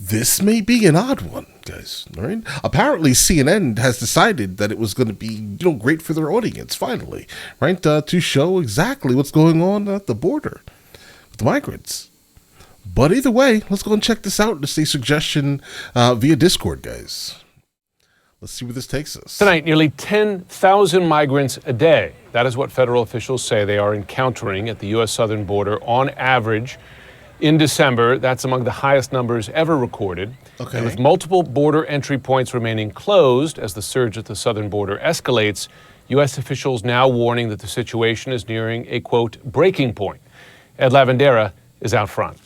this may be an odd one, guys. All right. Apparently, CNN has decided that it was going to be, great for their audience. Finally, right, to show exactly what's going on at the border with the migrants. But either way, let's go and check this out. It's a suggestion via Discord, guys. Let's see where this takes us. Tonight, nearly 10,000 migrants a day. That is what federal officials say they are encountering at the U.S. southern border on average in December. That's among the highest numbers ever recorded. Okay. And with multiple border entry points remaining closed as the surge at the southern border escalates, U.S. officials now warning that the situation is nearing a, quote, breaking point. Ed Lavandera is out front.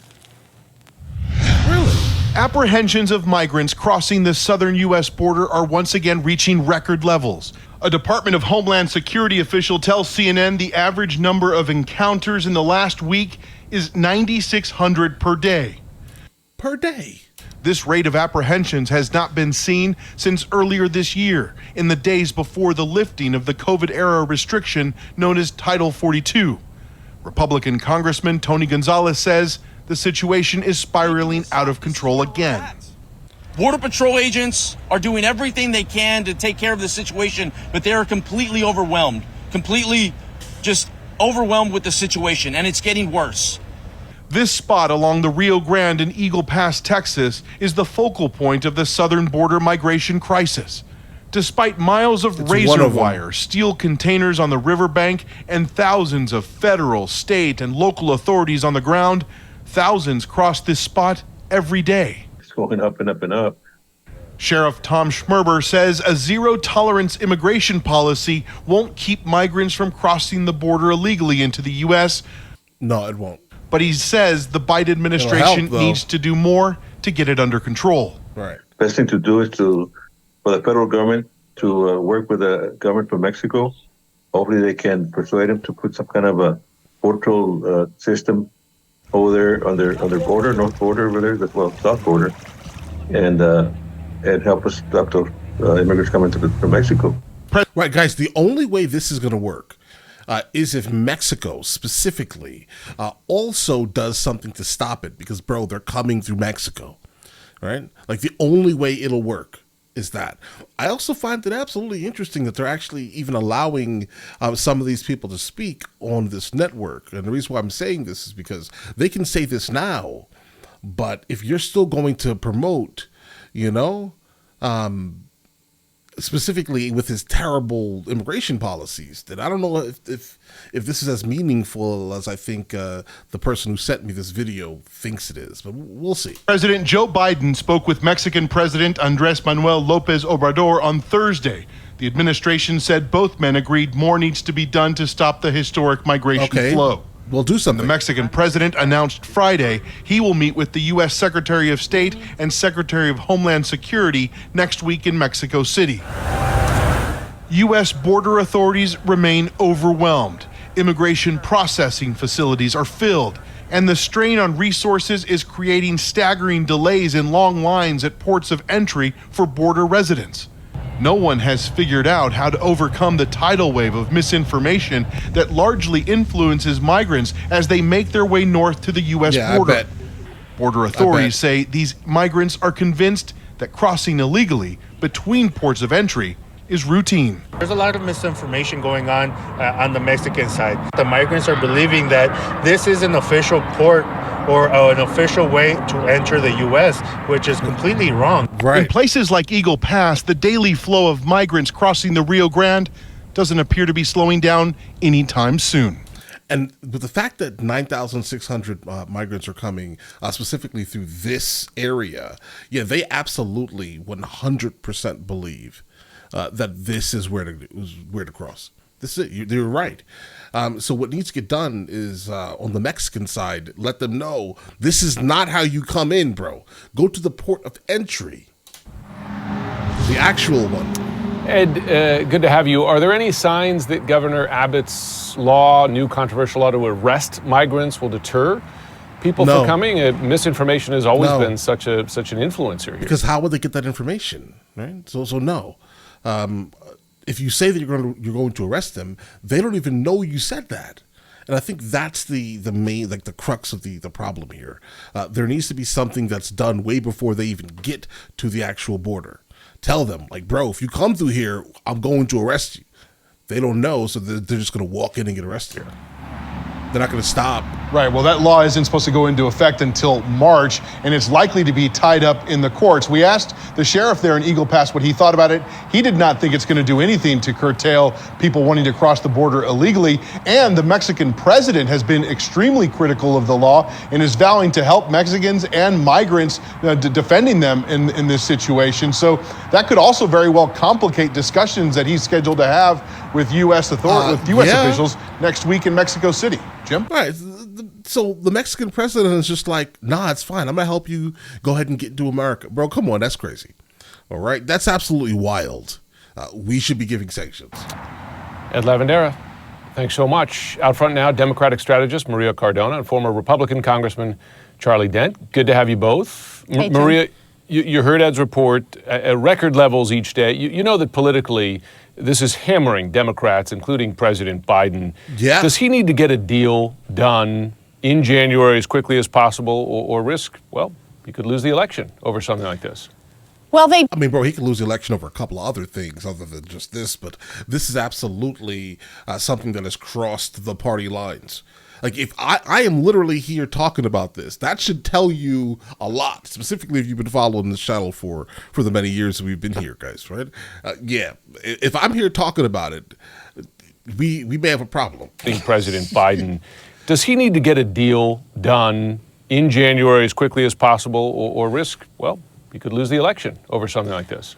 Apprehensions of migrants crossing the southern U.S. border are once again reaching record levels. A Department of Homeland Security official tells CNN the average number of encounters in the last week is 9,600 per day. Per day? This rate of apprehensions has not been seen since earlier this year, in the days before the lifting of the COVID-era restriction known as Title 42. Republican Congressman Tony Gonzalez says the situation is spiraling out of control again. Border Patrol agents are doing everything they can to take care of the situation, but they are completely overwhelmed, completely just overwhelmed with the situation, and it's getting worse. This spot along the Rio Grande in Eagle Pass, Texas, is the focal point of the southern border migration crisis. Despite miles of razor wire, steel containers on the riverbank, and thousands of federal, state, and local authorities on the ground, thousands cross this spot every day. It's going up and up and up. Sheriff Tom Schmerber says a zero-tolerance immigration policy won't keep migrants from crossing the border illegally into the U.S. No, it won't. But he says the Biden administration needs to do more to get it under control. Right. Best thing to do is for the federal government to work with the government from Mexico. Hopefully they can persuade them to put some kind of a portal system over there on their border, north border over there, south border, and help us stop the immigrants coming from Mexico. Right, guys, the only way this is going to work is if Mexico specifically also does something to stop it, because, bro, they're coming through Mexico, right? Like, the only way it'll work is that. I also find it absolutely interesting that they're actually even allowing some of these people to speak on this network. And the reason why I'm saying this is because they can say this now, but if you're still going to promote, specifically with his terrible immigration policies, that I don't know if this is as meaningful as I think the person who sent me this video thinks it is, but we'll see. President Joe Biden spoke with Mexican President Andrés Manuel López Obrador on Thursday. The administration said both men agreed more needs to be done to stop the historic migration flow. We'll do something. The Mexican president announced Friday he will meet with the U.S. Secretary of State and Secretary of Homeland Security next week in Mexico City. U.S. border authorities remain overwhelmed. Immigration processing facilities are filled, and the strain on resources is creating staggering delays in long lines at ports of entry for border residents. No one has figured out how to overcome the tidal wave of misinformation that largely influences migrants as they make their way north to the U.S. border. I bet. Border authorities say these migrants are convinced that crossing illegally between ports of entry is routine. There's a lot of misinformation going on the Mexican side. The migrants are believing that this is an official port or an official way to enter the U.S., which is completely wrong. Right. In places like Eagle Pass, the daily flow of migrants crossing the Rio Grande doesn't appear to be slowing down anytime soon. And with the fact that 9,600 migrants are coming specifically through this area, they absolutely 100% believe that this is where to cross. This is it. You're right. So what needs to get done is on the Mexican side, let them know this is not how you come in, bro. Go to the port of entry, the actual one. Ed, good to have you. Are there any signs that Governor Abbott's new controversial law to arrest migrants will deter people from coming? Misinformation has always been such an influencer here. Because how would they get that information, right? So no. If you say that you're going to arrest them, they don't even know you said that. And I think that's the main, like the crux of the problem here. There needs to be something that's done way before they even get to the actual border. Tell them, like, bro, if you come through here, I'm going to arrest you. They don't know, so they're just going to walk in and get arrested. They're not going to stop. Right. Well, that law isn't supposed to go into effect until March, and it's likely to be tied up in the courts. We asked the sheriff there in Eagle Pass what he thought about it. He did not think it's going to do anything to curtail people wanting to cross the border illegally. And the Mexican president has been extremely critical of the law and is vowing to help Mexicans and migrants, defending them in this situation. So that could also very well complicate discussions that he's scheduled to have with U.S. officials next week in Mexico City. Jim? Right. So the Mexican president is just like, nah, it's fine. I'm going to help you go ahead and get into America. Bro, come on. That's crazy. All right. That's absolutely wild. We should be giving sanctions. Ed Lavandera, thanks so much. Out front now, Democratic strategist Maria Cardona and former Republican Congressman Charlie Dent. Good to have you both. Hey, Maria, you heard Ed's report at record levels each day. You know that politically, this is hammering Democrats, including President Biden. Yeah. Does he need to get a deal done in January as quickly as possible or risk, well, he could lose the election over something like this? Well, I mean, bro, he could lose the election over a couple of other things other than just this, but this is absolutely something that has crossed the party lines. Like, if I am literally here talking about this, that should tell you a lot, specifically if you've been following this channel for the many years that we've been here, guys, right? Yeah, if I'm here talking about it, we may have a problem. President Biden, does he need to get a deal done in January as quickly as possible or risk, well, he could lose the election over something like this?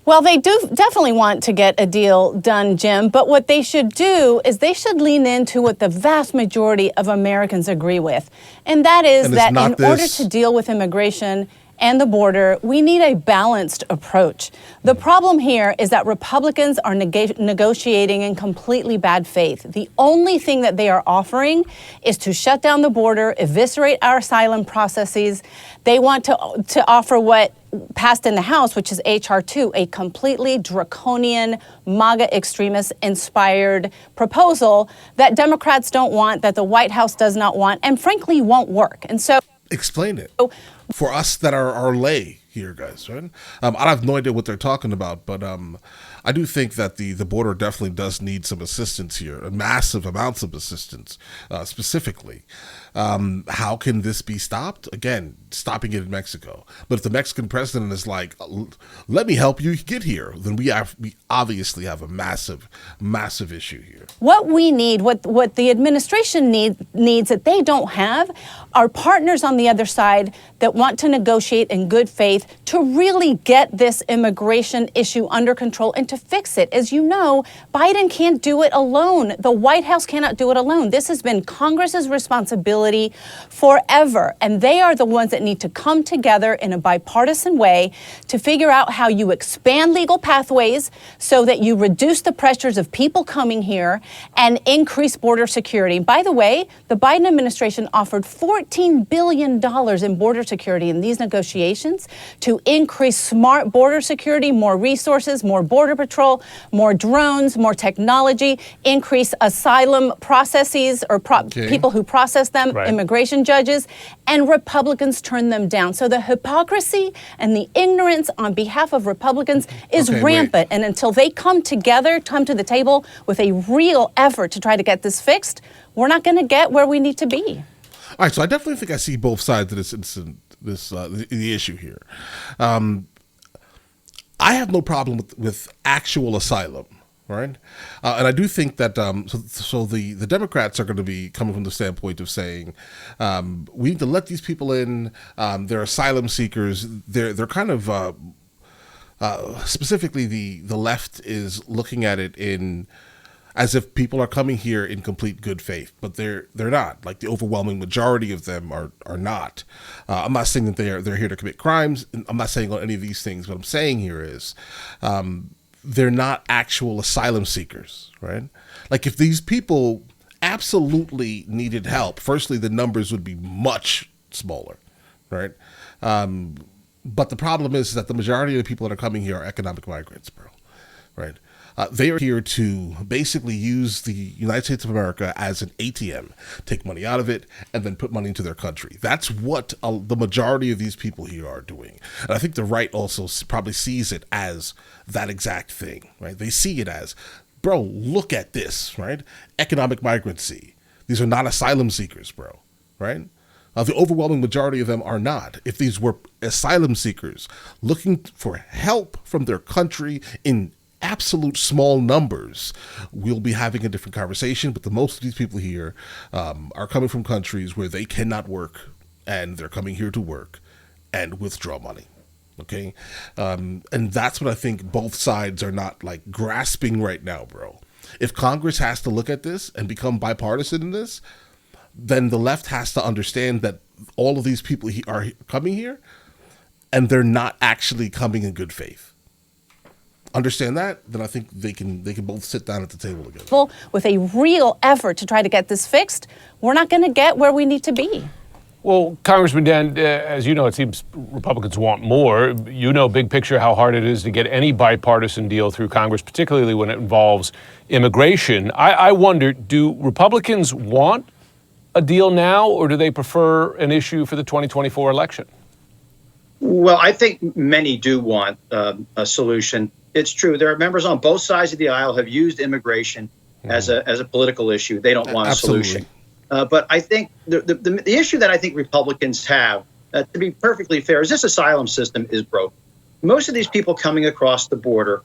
Well, they do definitely want to get a deal done, Jim, but what they should do is they should lean into what the vast majority of Americans agree with, and that is that in order to deal with immigration and the border, we need a balanced approach. The problem here is that Republicans are negotiating in completely bad faith. The only thing that they are offering is to shut down the border, eviscerate our asylum processes. They want to offer what passed in the House, which is H.R. 2, a completely draconian, MAGA extremist-inspired proposal that Democrats don't want, that the White House does not want, and frankly won't work. And so, explain it for us that are lay here, guys, right? I have no idea what they're talking about, but I do think that the border definitely does need some assistance here, massive amounts of assistance, specifically. How can this be stopped? Again, stopping it in Mexico. But if the Mexican president is like, let me help you get here, then we obviously have a massive issue here. What we need, what the administration needs that they don't have, are partners on the other side that want to negotiate in good faith to really get this immigration issue under control and to fix it. As you know, Biden can't do it alone. The White House cannot do it alone. This has been Congress's responsibility forever, and they are the ones that need to come together in a bipartisan way to figure out how you expand legal pathways so that you reduce the pressures of people coming here and increase border security. By the way, the Biden administration offered $14 billion in border security in these negotiations to increase smart border security, more resources, more border patrol, more drones, more technology, increase asylum processes or people who process them, right. Immigration judges, and Republicans turn them down. So the hypocrisy and the ignorance on behalf of Republicans is rampant. And until they come together, come to the table with a real effort to try to get this fixed, we're not going to get where we need to be. All right, so I definitely think I see both sides of this incident, the issue here. I have no problem with actual asylum, right? And I do think that so the Democrats are going to be coming from the standpoint of saying we need to let these people in. They're asylum seekers. They're kind of specifically the left is looking at it as if people are coming here in complete good faith, but they're not. Like, the overwhelming majority of them are not. I'm not saying that they're here to commit crimes. I'm not saying on any of these things. What I'm saying here is they're not actual asylum seekers, right? Like, if these people absolutely needed help, firstly, the numbers would be much smaller, right? But the problem is that the majority of the people that are coming here are economic migrants, bro, right? They are here to basically use the United States of America as an ATM, take money out of it, and then put money into their country. That's what the majority of these people here are doing. And I think the right also probably sees it as that exact thing, right? They see it as, bro, look at this, right? Economic migrancy. These are not asylum seekers, bro, right? The overwhelming majority of them are not. If these were asylum seekers looking for help from their country in absolute small numbers, we'll be having a different conversation. But the most of these people here are coming from countries where they cannot work, and they're coming here to work and withdraw money. Okay, and that's what I think both sides are not like grasping right now, bro. If Congress has to look at this and become bipartisan in this, then the left has to understand that all of these people are coming here, and they're not actually coming in good faith. Understand that, then I think they can both sit down at the table together. With a real effort to try to get this fixed, we're not going to get where we need to be. Well, Congressman Dan, as you know, it seems Republicans want more. You know, big picture, how hard it is to get any bipartisan deal through Congress, particularly when it involves immigration. I wonder, do Republicans want a deal now, or do they prefer an issue for the 2024 election? Well, I think many do want a solution. It's true. There are members on both sides of the aisle have used immigration as a political issue. They don't want a solution. But I think the issue that I think Republicans have, to be perfectly fair, is this asylum system is broken. Most of these people coming across the border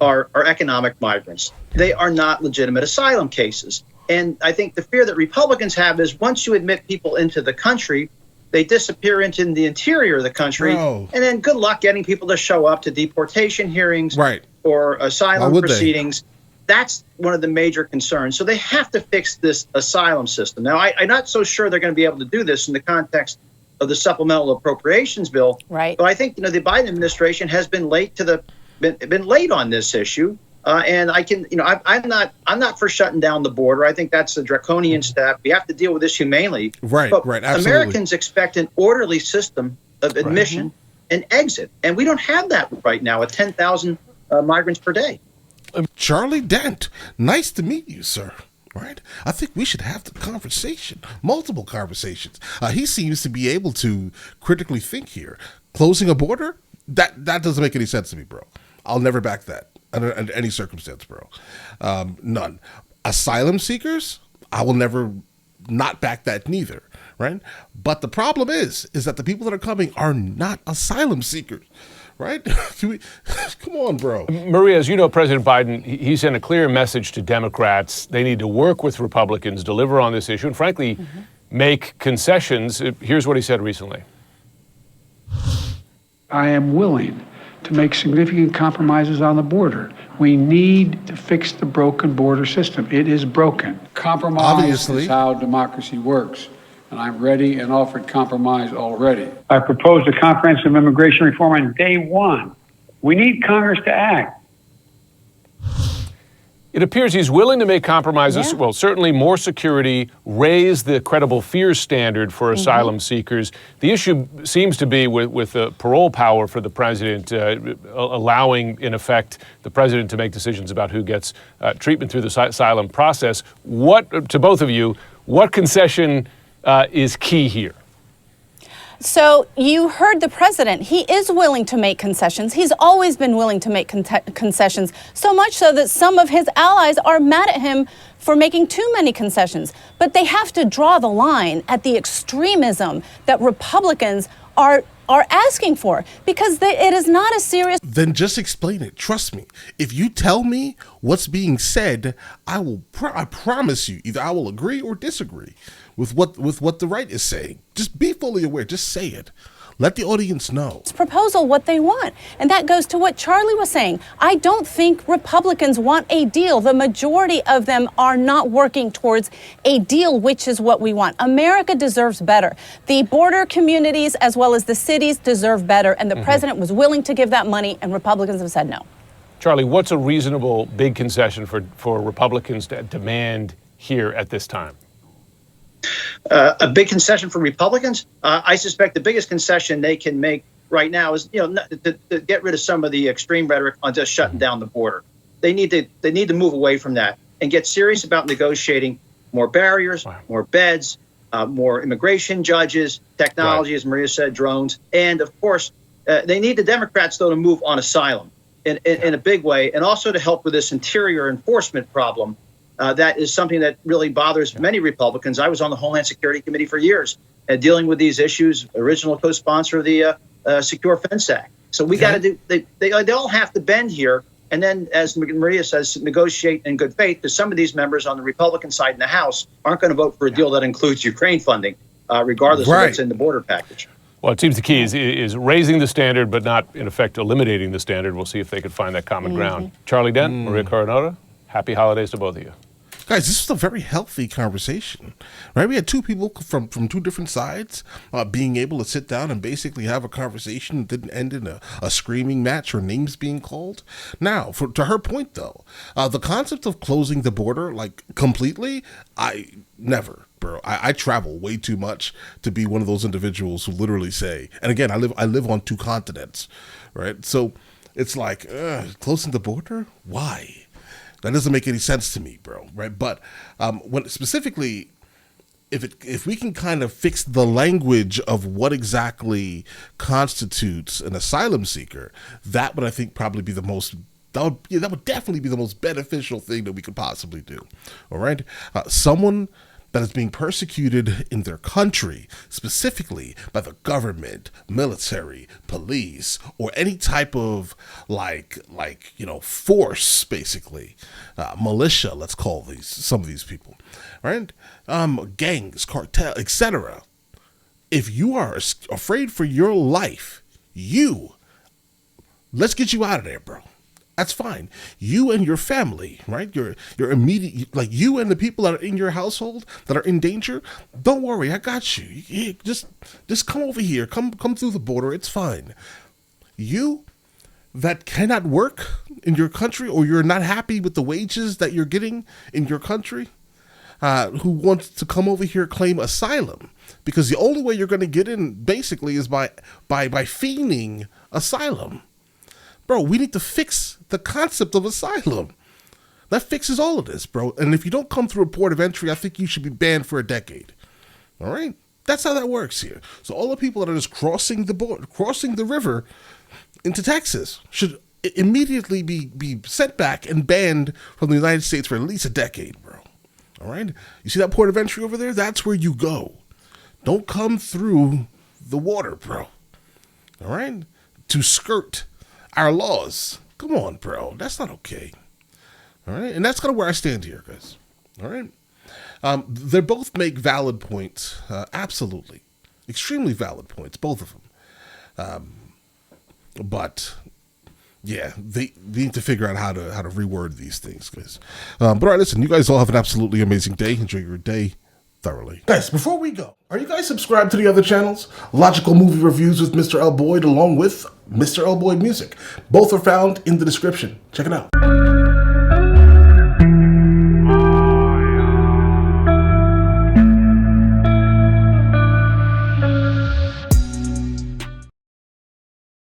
are economic migrants. They are not legitimate asylum cases. And I think the fear that Republicans have is once you admit people into the country, they disappear into the interior of the country, and then good luck getting people to show up to deportation hearings or asylum proceedings. That's one of the major concerns. So they have to fix this asylum system. Now, I'm not so sure they're going to be able to do this in the context of the supplemental appropriations bill. Right. But I think the Biden administration has been late on this issue. And I'm not for shutting down the border. I think that's a draconian step. We have to deal with this humanely. Right, absolutely. Americans expect an orderly system of admission and exit. And we don't have that right now at 10,000 migrants per day. Charlie Dent, nice to meet you, sir. Right? I think we should have the conversation, multiple conversations. He seems to be able to critically think here. Closing a border? That doesn't make any sense to me, bro. I'll never back that. Under any circumstance, bro. None. Asylum seekers, I will never not back that neither, right? But the problem is that the people that are coming are not asylum seekers, right? Come on, bro. Maria, as you know, President Biden, he sent a clear message to Democrats. They need to work with Republicans, deliver on this issue, and frankly, make concessions. Here's what he said recently. I am willing to make significant compromises on the border. We need to fix the broken border system. It is broken. Compromise is how democracy works, and I'm ready and offered compromise already. I proposed a comprehensive immigration reform on day one. We need Congress to act. It appears he's willing to make compromises. Well, certainly more security, raise the credible fears standard for asylum seekers. The issue seems to be with the parole power for the president, allowing, in effect, the president to make decisions about who gets treatment through the asylum process. To both of you, what concession is key here? So you heard the president. He is willing to make concessions. He's always been willing to make concessions, so much so that some of his allies are mad at him for making too many concessions. But they have to draw the line at the extremism that Republicans are asking for, because it is not a serious... Then just explain it. Trust me. If you tell me what's being said, I promise you, either I will agree or disagree with what the right is saying. Just be fully aware. Just say it. Let the audience know. It's proposal what they want. And that goes to what Charlie was saying. I don't think Republicans want a deal. The majority of them are not working towards a deal, which is what we want. America deserves better. The border communities as well as the cities deserve better. And the president was willing to give that money, and Republicans have said no. Charlie, what's a reasonable big concession for Republicans to demand here at this time? A big concession for Republicans? I suspect the biggest concession they can make right now is, to get rid of some of the extreme rhetoric on just shutting down the border. they need to move away from that and get serious about negotiating more barriers, more beds, more immigration judges, technology, as Maria said, drones, and of course, they need the Democrats though to move on asylum in a big way, and also to help with this interior enforcement problem. That is something that really bothers many Republicans. I was on the Homeland Security Committee for years, dealing with these issues. Original co-sponsor of the Secure Fence Act. So we got to do. They all have to bend here, and then, as Maria says, negotiate in good faith. Because some of these members on the Republican side in the House aren't going to vote for a deal that includes Ukraine funding, regardless of what's in the border package. Well, it seems the key is raising the standard, but not, in effect, eliminating the standard. We'll see if they could find that common ground. Charlie Dent, Maria Coronado, happy holidays to both of you. Guys, this was a very healthy conversation, right? We had two people from two different sides being able to sit down and basically have a conversation that didn't end in a screaming match or names being called. Now, to her point, though, the concept of closing the border, like, completely, I never. Bro, I travel way too much to be one of those individuals who literally say, and again, I live on 2 continents, right? So it's like, closing the border? Why? That doesn't make any sense to me, bro, right? But when specifically, if we can kind of fix the language of what exactly constitutes an asylum seeker, that would, I think, probably be the most. That would definitely be the most beneficial thing that we could possibly do. All right, someone that is being persecuted in their country, specifically by the government, military, police, or any type of force, basically, militia, let's call some of these people, right? Gangs, cartel, etc. If you are afraid for your life, let's get you out of there, bro. That's fine. You and your family, right? Your immediate, like you and the people that are in your household that are in danger. Don't worry, I got you. Just come over here. Come through the border. It's fine. You that cannot work in your country, or you're not happy with the wages that you're getting in your country, who wants to come over here claim asylum, because the only way you're going to get in basically is by feigning asylum. Bro, we need to fix the concept of asylum. That fixes all of this, bro. And if you don't come through a port of entry, I think you should be banned for a decade. All right? That's how that works here. So all the people that are just crossing the border, crossing the river into Texas, should immediately be sent back and banned from the United States for at least a decade, bro. All right? You see that port of entry over there? That's where you go. Don't come through the water, bro. All right? To skirt our laws. Come on, bro. That's not okay. All right? And that's kind of where I stand here, guys. All right? They both make valid points. Absolutely. Extremely valid points, both of them. But, yeah, they need to figure out how to reword these things, guys. But, all right, listen, you guys all have an absolutely amazing day. Enjoy your day thoroughly. Guys, before we go, are you guys subscribed to the other channels? Logical Movie Reviews with Mr. L. Boyd, along with Mr. L. Boyd Music. Both are found in the description. Check it out.